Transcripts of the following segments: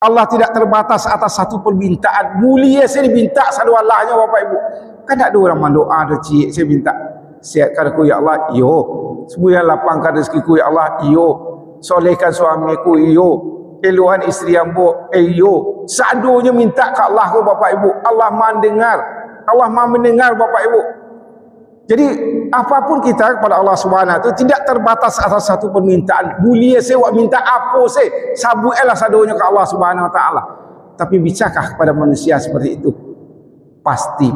Allah tidak terbatas atas satu permintaan. Mulia saya diminta satu Allahnya Bapak Ibu. Kan tak ada orang mendoa ada cik saya minta sihatkan aku ya Allah. Yo. Semua lapangkan rezekiku ya Allah. Yo. Solehkan suamiku. Yo. Eluhan isteri ambo. Yo. Sadunya minta ke Allah ke Bapak Ibu. Allah Maha dengar. Allah Maha mendengar Bapak Ibu. Jadi apapun kita kepada Allah Subhanahu itu tidak terbatas atas satu permintaan. Mulia saya minta apa saya, sabuelah sadonya ke Allah Subhanahu wa taala. Tapi bisakah kepada manusia seperti itu? Pasti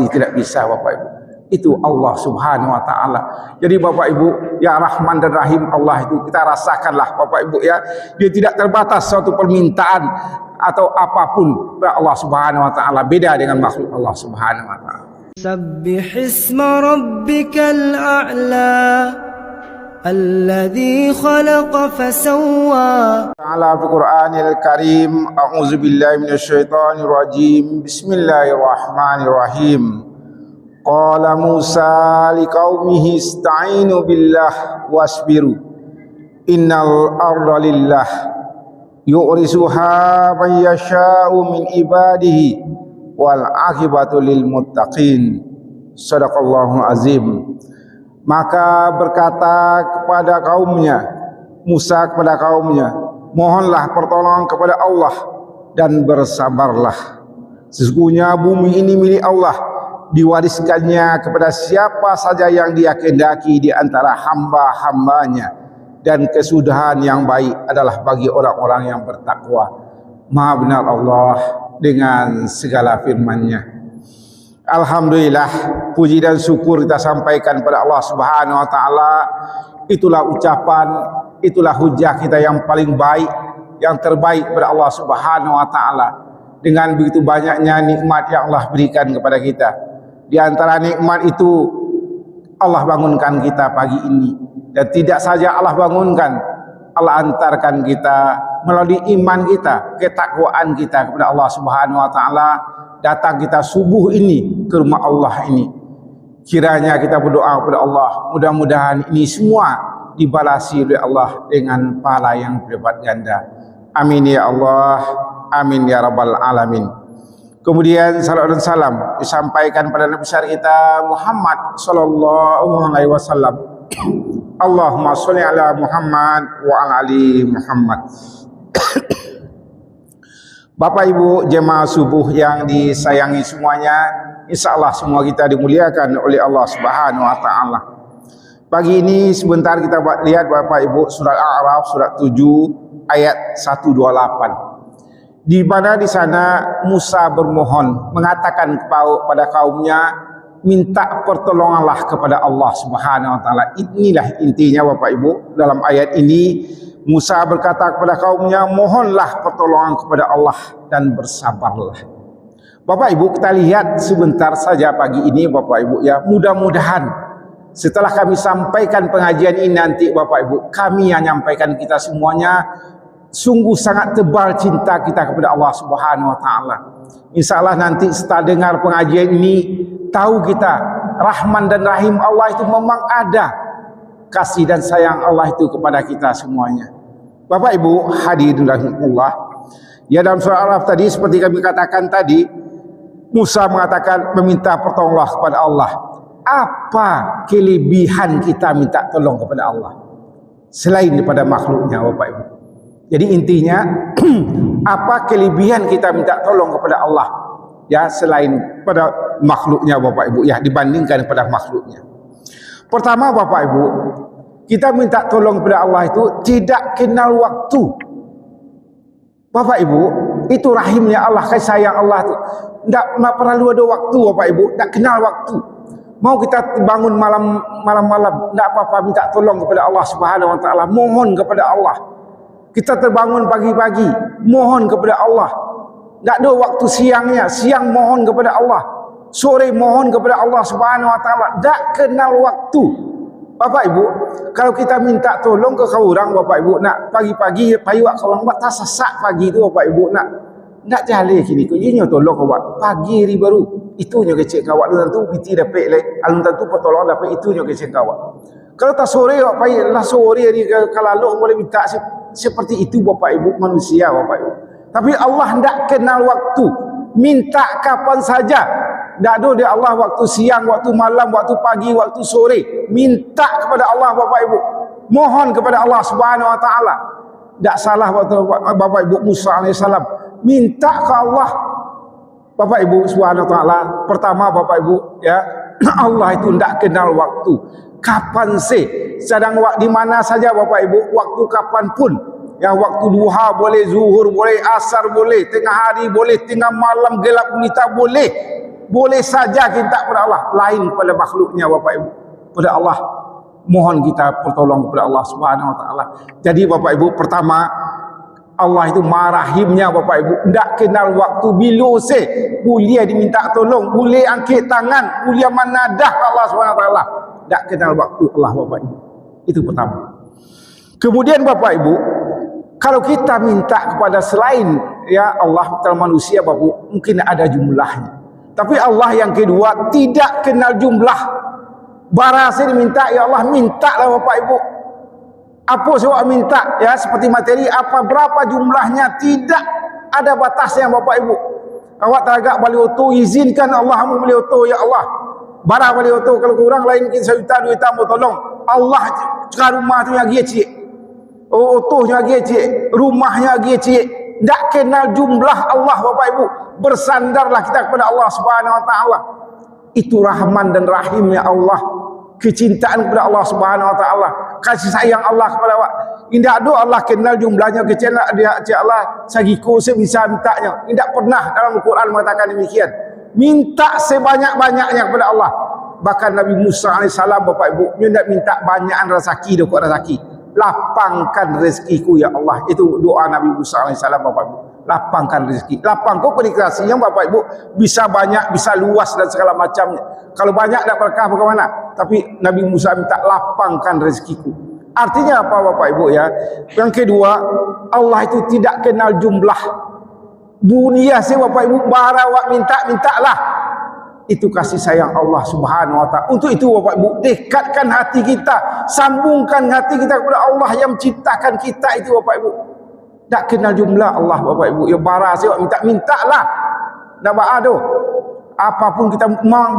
tidak bisa Bapak Ibu. Itu Allah Subhanahu wa taala. Jadi Bapak Ibu, ya Rahman dan Rahim Allah itu kita rasakanlah Bapak Ibu ya. Dia tidak terbatas suatu permintaan atau apapun kepada Allah Subhanahu wa taala, beda dengan makhluk Allah Subhanahu wa taala. سبح اسم ربك الأعلى الذي خلق فسوى. تعالى في القرآن الكريم أعوذ بالله من الشيطان الرجيم بسم الله الرحمن الرحيم قال موسى لقومه استعينوا بالله واصبروا إن الأرض لله يورثها من يشاء من عباده wal akibatu lil muttaqin. Shadaqallahu azim. Maka berkata kepada kaumnya, Musa kepada kaumnya, mohonlah pertolongan kepada Allah dan bersabarlah. Sesungguhnya bumi ini milik Allah, diwariskannya kepada siapa saja yang Dia kehendaki di antara hamba-hambanya, dan kesudahan yang baik adalah bagi orang-orang yang bertakwa. Maha benar Allah dengan segala firman-Nya. Alhamdulillah, puji dan syukur kita sampaikan pada Allah Subhanahu wa taala. Itulah ucapan, itulah hujah kita yang paling baik, yang terbaik kepada Allah Subhanahu wa taala. Dengan begitu banyaknya nikmat yang Allah berikan kepada kita. Di antara nikmat itu Allah bangunkan kita pagi ini, dan tidak saja Allah bangunkan, Allah antarkan kita melalui iman kita, ketakwaan kita kepada Allah Subhanahu wa taala, datang kita subuh ini ke rumah Allah ini. Kiranya kita berdoa kepada Allah, mudah-mudahan ini semua dibalasi oleh Allah dengan pahala yang berlipat ganda. Amin ya Allah, amin ya rabbal alamin. Kemudian salawat dan salam disampaikan pada Nabi besar kita Muhammad sallallahu alaihi wasallam. Allahumma sholli ala Muhammad wa ala ali Muhammad. Bapak Ibu jemaah subuh yang disayangi semuanya, insyaallah semua kita dimuliakan oleh Allah Subhanahu wa taala. Pagi ini sebentar kita lihat Bapak Ibu surat Al-A'raf surat 7 ayat 128. Di mana di sana Musa bermohon mengatakan kepada kaumnya, minta pertolonganlah kepada Allah Subhanahu wa taala. Inilah intinya Bapak Ibu dalam ayat ini. Musa berkata kepada kaumnya, mohonlah pertolongan kepada Allah dan bersabarlah. Bapak Ibu, kita lihat sebentar saja pagi ini Bapak Ibu ya. Mudah-mudahan setelah kami sampaikan pengajian ini nanti Bapak Ibu, kami yang menyampaikan kita semuanya sungguh sangat tebal cinta kita kepada Allah Subhanahu wa taala. Insyaallah nanti setelah dengar pengajian ini, tahu kita Rahman dan Rahim Allah itu memang ada. Kasih dan sayang Allah itu kepada kita semuanya. Bapak Ibu hadirin rahimakumullah. Ya, dalam surah Al-A'raf tadi seperti kami katakan tadi, Musa mengatakan meminta pertolongan kepada Allah. Apa kelebihan kita minta tolong kepada Allah selain daripada makhluknya Bapak Ibu? Jadi intinya apa kelebihan kita minta tolong kepada Allah ya selain pada makhluknya Bapak Ibu ya, dibandingkan pada makhluknya. Pertama Bapak Ibu, kita minta tolong kepada Allah itu tidak kenal waktu. Bapak Ibu, itu rahimnya Allah, kasih sayang Allah itu. Tak perlu ada waktu Bapak Ibu, tak kenal waktu. Mau kita bangun malam-malam, tak apa-apa minta tolong kepada Allah Subhanahu wa taala, mohon kepada Allah. Kita terbangun pagi-pagi, mohon kepada Allah. Tak ada waktu siangnya, siang mohon kepada Allah. Sore mohon kepada Allah Subhanahu wa taala, tak kenal waktu. Bapak Ibu, kalau kita minta tolong ke orang Bapak Ibu, nak pagi-pagi payuak ke orang buat tak sesak pagi tu Bapak Ibu, nak jalan kini ko inya tolong kau pagi hari baru. Itunya kecek kawak lu tentu piti dapat le, alun tentu pertolongan dapat itunya kecek kawak. Kalau tak sore Bapak pagi lah sore hari kalau boleh minta seperti itu Bapak Ibu manusia Bapak Ibu. Tapi Allah tidak kenal waktu. Minta kapan saja. Tak ada dia Allah waktu siang, waktu malam, waktu pagi, waktu sore. Minta kepada Allah Bapak Ibu. Mohon kepada Allah Subhanahu Wa Taala. Tak salah waktu Bapak Ibu Musa AS. Minta ke Allah. Bapak Ibu Subhanahu Wa Taala. Pertama Bapak Ibu, ya, Allah itu tidak kenal waktu. Kapan sih? Sedang di mana saja Bapak Ibu, waktu kapan pun. Yang waktu duha boleh, zuhur boleh, asar boleh, tengah hari boleh, tengah malam gelap gulita boleh. Boleh saja kita kepada Allah, lain pada makhluknya Bapak Ibu. Pada Allah mohon kita pertolongan kepada Allah Subhanahu Wa Taala. Jadi Bapak Ibu, pertama Allah itu marahimnya Bapak Ibu, tidak kenal waktu. Bila boleh diminta tolong, boleh angkat tangan, boleh menadah ke Allah Subhanahu Wa Taala. Tak kenal waktu Allah Bapak Ibu. Itu pertama. Kemudian Bapak Ibu, kalau kita minta kepada selain ya Allah manusia Bapak Ibu, mungkin ada jumlahnya. Tapi Allah yang kedua tidak kenal jumlah. Barang diminta, ya Allah mintalah Bapak Ibu. Apa saya minta ya, seperti materi apa berapa jumlahnya, tidak ada batasnya Bapak Ibu. Awak tagak balik auto, izinkan Allah mu beli auto ya Allah. Barang balik auto, kalau kurang lain mungkin 1 juta 2 juta mau tolong. Allah cakap rumah tu yang dia cik. Autonya dia cik, rumahnya dia cik. Tak kenal jumlah Allah Bapak Ibu. Bersandarlah kita kepada Allah Subhanahu Wa Taala. Itu rahman dan rahimnya Allah. Kecintaan kepada Allah Subhanahu Wa Taala. Kasih sayang Allah kepada awak. Tidak ada Allah kenal jumlahnya. Kecil dia Allah sagiku saya bisa mintanya. Tidak pernah dalam Al-Quran mengatakan demikian. Minta sebanyak-banyaknya kepada Allah. Bahkan Nabi Musa AS Bapak Ibu, dia tidak minta banyakan rezeki dia kuat rezeki. Lapangkan rezekiku ya Allah. Itu doa Nabi Musa AS Bapak Ibu. Lapangkan rezeki. Lapangkan penikasinya Bapak Ibu. Bisa banyak, bisa luas dan segala macamnya. Kalau banyak tak berkah bagaimana? Tapi Nabi Musa minta lapangkan rezekiku. Artinya apa Bapak Ibu ya? Yang kedua, Allah itu tidak kenal jumlah. Dunia saya Bapak Ibu, barawak mintalah. Itu kasih sayang Allah Subhanahu Wa Taala. Untuk itu Bapak Ibu, dekatkan hati kita, sambungkan hati kita kepada Allah yang menciptakan kita itu Bapak Ibu. Tak kenal jumlah Allah Bapak Ibu. Ya bara saya mintalah. Tak ada. Apapun kita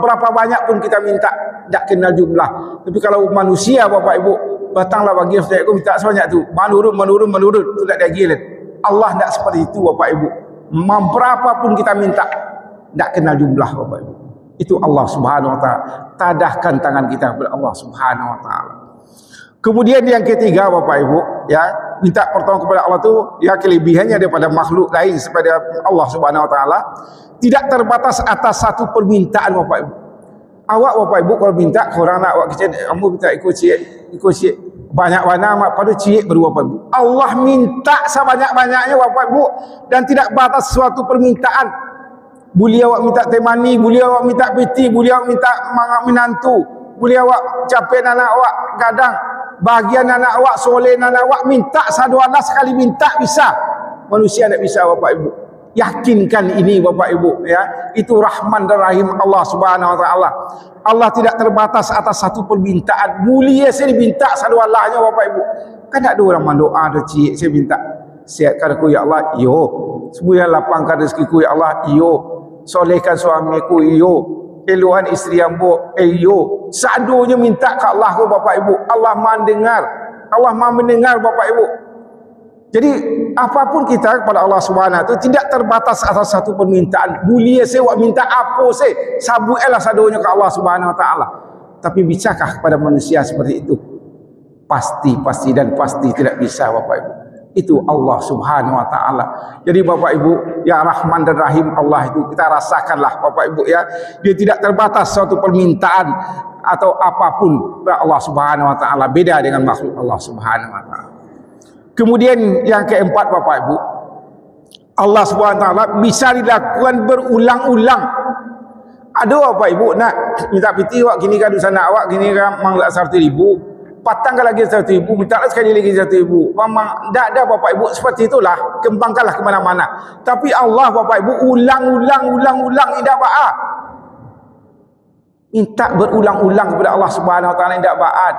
berapa banyak pun kita minta, tak kenal jumlah. Tapi kalau manusia Bapak Ibu, datanglah bagi saya aku minta sebanyak tu. Menurun tu tak ada gila. Allah tak seperti itu Bapak Ibu. Berapa pun kita minta, tak kenal jumlah Bapak Ibu. Itu Allah Subhanahu Wa Taala. Tadahkan tangan kita kepada Allah Subhanahu Wa Taala. Kemudian yang ketiga Bapak Ibu, ya, minta pertolongan kepada Allah tu ya kelebihannya daripada makhluk lain kepada Allah Subhanahu Wa Taala, tidak terbatas atas satu permintaan Bapak Ibu. Awak Bapak Ibu kalau minta korang nak awak kecil, kamu minta ikut cik banyak mana mak pada cik baru Bapak Ibu. Allah minta sebanyak-banyaknya Bapak Ibu dan tidak batas suatu permintaan. Boleh awak minta temani, boleh awak minta peti, boleh awak minta menantu, boleh awak capek anak awak kadang bahagian anak awak, soleh anak awak, minta satu Allah sekali minta bisa. Manusia tidak bisa Bapak Ibu. Yakinkan ini Bapak Ibu ya. Itu rahman dan rahim Allah Subhanahu Wa Taala. Allah tidak terbatas atas satu permintaan. Mulia saya diminta satu Allahnya Bapak Ibu. Kan tak ada orang mendoa ada cik saya minta sihatkan aku ya Allah. Yo. Semua lapangkan rezekiku ya Allah. Yo. Solehkan suamiku. Yo. Eluhan isteri ambo. Yo. Sadunya minta ke Allah ke Bapak Ibu. Allah mendengar. Allah mendengar Bapak Ibu. Jadi apapun kita kepada Allah Subhanahu itu tidak terbatas atas satu permintaan. Boleh saya minta apa saya, sabuelah sadonya ke Allah Subhanahu Wa Taala. Tapi bisakah kepada manusia seperti itu? Pasti tidak bisa Bapak Ibu. Itu Allah Subhanahu Wa Taala. Jadi Bapak Ibu, ya Rahman dan Rahim Allah itu kita rasakanlah Bapak Ibu ya. Dia tidak terbatas suatu permintaan atau apapun Allah Subhanahu Wa Taala, beda dengan makhluk Allah Subhanahu Wa Taala. Kemudian yang keempat Bapak Ibu, Allah Subhanahu Wa Taala bisa dilakukan berulang-ulang. Ada Bapak Ibu nak minta piti awak gini kan sana awak gini kan mang 100,000, patang lagi 100,000, minta sekali lagi 100,000. Memang tak ada Bapak Ibu seperti itulah, kembangkanlah ke mana-mana. Tapi Allah Bapak Ibu ulang-ulang tidak baat. Minta berulang-ulang kepada Allah Subhanahu Wa Taala tidak baat.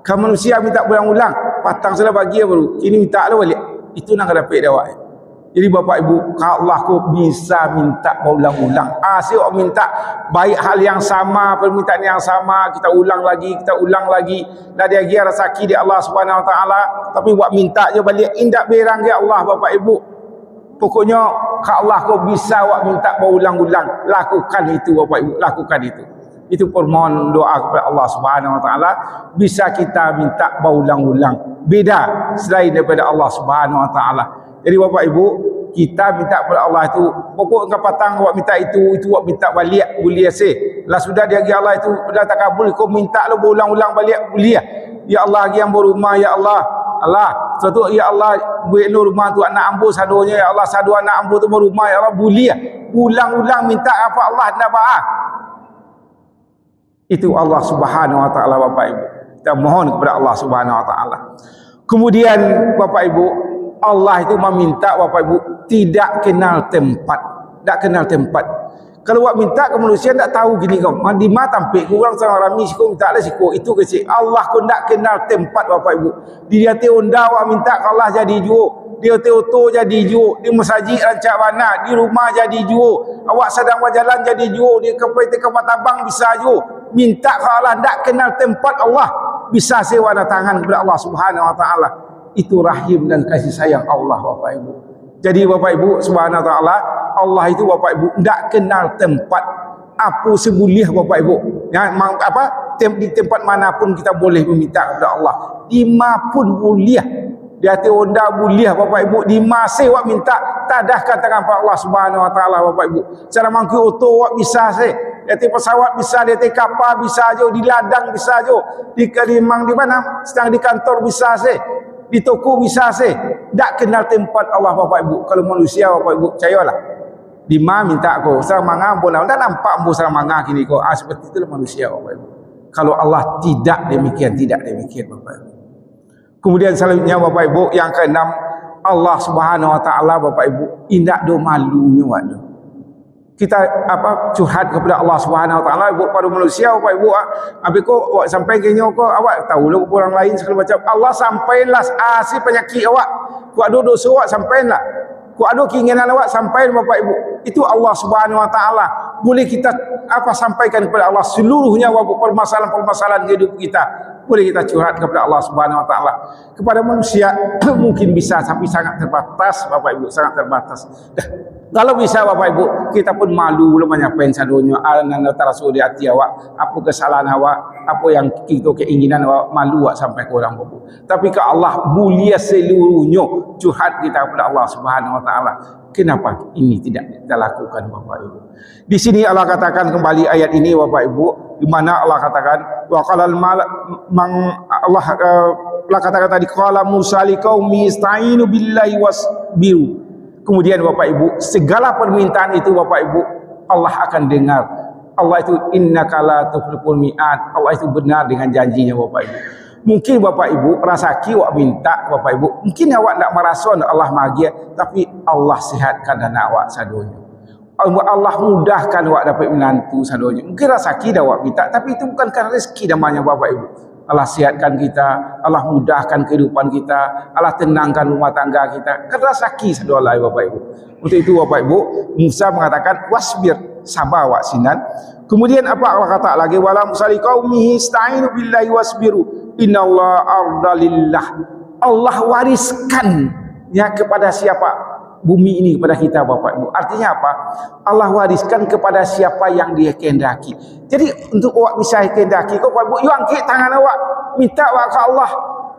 Kalau manusia minta berulang-ulang, patang salah bagi baru. Kini minta lah balik. Itu nak dapat dia awak. Jadi Bapak Ibu, kalau Allah kau bisa minta berulang-ulang. Asyik awak minta baik hal yang sama, permintaan yang sama, kita ulang lagi. Dah dia gia rezeki di Allah Subhanahu Wa Taala, tapi buat minta je balik indak berang dia Allah Bapak Ibu. Pokoknya kalau Allah kau bisa awak minta berulang-ulang, lakukan itu Bapak Ibu, lakukan itu. Itu permohon doa kepada Allah Subhanahu Wa Taala, bisa kita minta berulang-ulang. Beda selain daripada Allah Subhanahu Wa Taala. Jadi Bapak Ibu, kita minta kepada Allah itu, pokok engkau patang awak minta itu awak minta balik boleh sih. Lah sudah dia Allah itu dah tak kabul, kau minta lo berulang-ulang balik boleh. Ya Allah yang berumah, ya Allah. Allah, suatu ya Allah buat lo rumah tu anak ambo sadonya, ya Allah sadu anak ambo tu berumah, ya Allah boleh. Ulang-ulang minta apa Allah nak ba'a. Itu Allah Subhanahu Wa Taala Bapak Ibu. Kita mohon kepada Allah Subhanahu Wa Taala. Kemudian Bapak Ibu, Allah itu meminta Bapak Ibu tidak kenal tempat. Tak kenal tempat. Kalau awak minta ke manusia tak tahu gini kau. Di mata tampik kurang sama rami siko minta lah siko. Itu kecil. Allah kau tak kenal tempat Bapak Ibu. Dia te onda awak minta ke Allah jadi juo. Dia te oto jadi juo. Di masjid rancak mana. Di rumah jadi juo. Awak sedang berjalan jadi juo. Di kapal tabang bisa juo. Minta ke Allah tak kenal tempat Allah. Bisa sewa tangan kepada Allah Subhanahu Wa Taala. Itu rahim dan kasih sayang Allah Bapak Ibu. Jadi Bapak Ibu Subhanahu Wa Taala, Allah itu Bapak Ibu tidak kenal tempat. Apa seboleh Bapak Ibu. Ya, di tempat manapun kita boleh meminta kepada Allah. Di mana pun boleh. Di hati onda boleh Bapak Ibu. Di masa awak minta, tadahkan tangan pada Allah Subhanahu Wa Taala Bapak Ibu. Cara mangki oto awak bisa sih. Di hati pesawat bisa, di hati kapal bisa je, di ladang bisa je. Di mana? Sedang di kantor bisa sih. Di toko bisa sih. Tak kenal tempat Allah Bapak Ibu. Kalau manusia Bapak Ibu, percayalah. Di mana minta aku, serang manga pun tak nampak ambo serang manga kini kau. Seperti itulah manusia Bapak Ibu. Kalau Allah tidak demikian Bapak Ibu. Kemudian selanjutnya Bapak Ibu, yang keenam, Allah Subhanahu Wa Taala Bapak Ibu, indak do malunya waktu. Kita curhat kepada Allah Subhanahu Wa Taala ibu pada manusia Bapak Ibu. Habis kau sampai kenyang kau awak tahu lah orang lain segala macam. Allah sampailah asih penyakit awak. Kau ada dosa awak sampailah. Kau ada keinginan awak sampailah Bapak Ibu. Itu Allah Subhanahu Wa Taala. Boleh kita sampaikan kepada Allah seluruhnya permasalahan-permasalahan hidup kita. Boleh kita curhat kepada Allah Subhanahu Wa Taala. Kepada manusia mungkin bisa, tapi sangat terbatas Bapak Ibu, sangat terbatas. Kalau bisa Bapak Ibu, kita pun malu belum menyampaikan sadonya anak tarasu di hati awak, apa kesalahan awak, apa yang kita keinginan awak, malu awak sampai ke orang Bapak. Tapi ke Allah mulia seluruhnya curhat kita kepada Allah Subhanahu Wa Taala. Kenapa ini tidak kita lakukan Bapak Ibu? Di sini Allah katakan kembali ayat ini Bapak Ibu, di mana Allah katakan wa qalal Allah katakan tadi qala Musa liqaumi ista'inu billahi wasbiru. Kemudian Bapak Ibu, segala permintaan itu Bapak Ibu, Allah akan dengar. Allah itu innaka la tukhliful mi'ad. Allah itu benar dengan janjinya Bapak Ibu. Mungkin Bapak Ibu rasaki awak minta Bapak Ibu, mungkin awak tak merasa Allah bahagia, tapi Allah sihatkan anak awak sadonya. Allah mudahkan awak dapat menantu sadonya. Mungkin rasaki dah awak minta, tapi itu bukan karena rezeki namanya Bapak Ibu. Allah sihatkan kita, Allah mudahkan kehidupan kita, Allah tenangkan rumah tangga kita. Kan rezeki sadolah Bapak Ibu. Untuk itu Bapak Ibu, Musa mengatakan wasbir, sabar awak sinan. Kemudian apa Allah kata lagi, wala musali qaumihi ista'inu billahi wasbiru innallaha ardalillah. Allah wariskan ya kepada siapa? Bumi ini kepada kita Bapak Ibu. Artinya apa? Allah wariskan kepada siapa yang dia kehendaki. Jadi untuk awak bisa kehendaki kau Bapak Ibu, you angkat tangan awak, minta awak ke Allah,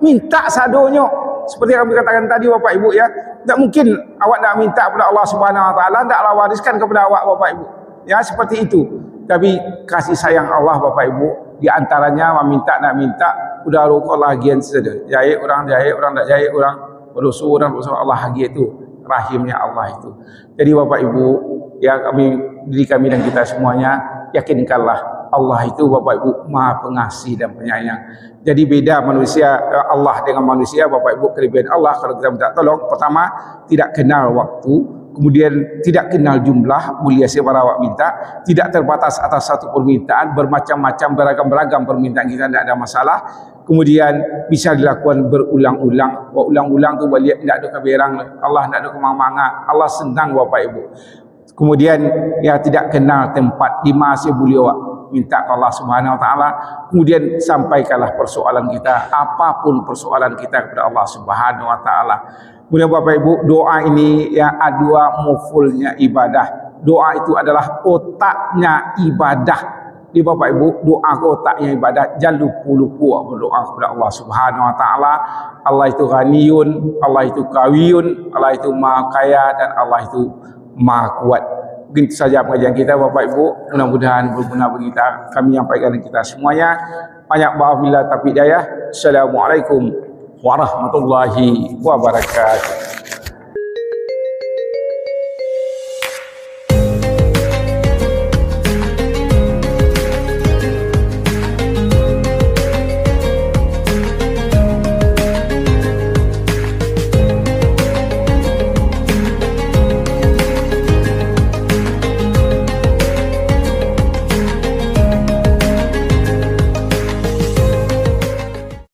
minta sadonya. Seperti yang kami katakan tadi Bapak Ibu ya. Tak mungkin awak nak minta kepada Allah Subhanahu Wa Taala, taklah wariskan kepada awak Bapak Ibu. Ya seperti itu. Tapi kasih sayang Allah Bapak Ibu, di antaranya meminta nak minta, udah rukuk lagian saja. Jahit orang tak jahit orang, berdosa orang Allah lagi itu. Rahimnya Allah itu. Jadi Bapak Ibu, ya diri kami dan kita semuanya, yakinkanlah Allah itu Bapak Ibu Maha Pengasih dan Penyayang. Jadi beda manusia Allah dengan manusia Bapak Ibu. Kelebihan Allah kalau kita minta tolong, pertama tidak kenal waktu, kemudian tidak kenal jumlah, mulia siapa awak minta, tidak terbatas atas satu permintaan, bermacam-macam beragam-beragam permintaan kita, tidak ada masalah. kemudian bisa dilakukan berulang-ulang. Ulang-ulang tu balik tidak ada keberang, Allah tidak ada kemang-manga, Allah senang Bapak Ibu. Kemudian ya tidak kenal tempat di masa beliau minta ke Allah Subhanahu Wa Taala, kemudian sampaikanlah persoalan kita, apapun persoalan kita kepada Allah Subhanahu Wa Taala. Kemudian Bapak Ibu, doa ini ya dua mufulnya ibadah. Doa itu adalah otaknya ibadah. Di Bapak Ibu, doa ke otaknya ibadah, jangan lupa berdoa kepada Allah Subhanahu Wa Taala. Allah itu ghaniyun, Allah itu kawiyun, Allah itu maha kaya, dan Allah itu maha kuat. Mungkin itu saja pengajian kita Bapak Ibu, mudah-mudahan berguna bagi kita. Kami menyampaikan kita semuanya. Banyak maaf bila tapi daya. Assalamualaikum warahmatullahi wabarakatuh.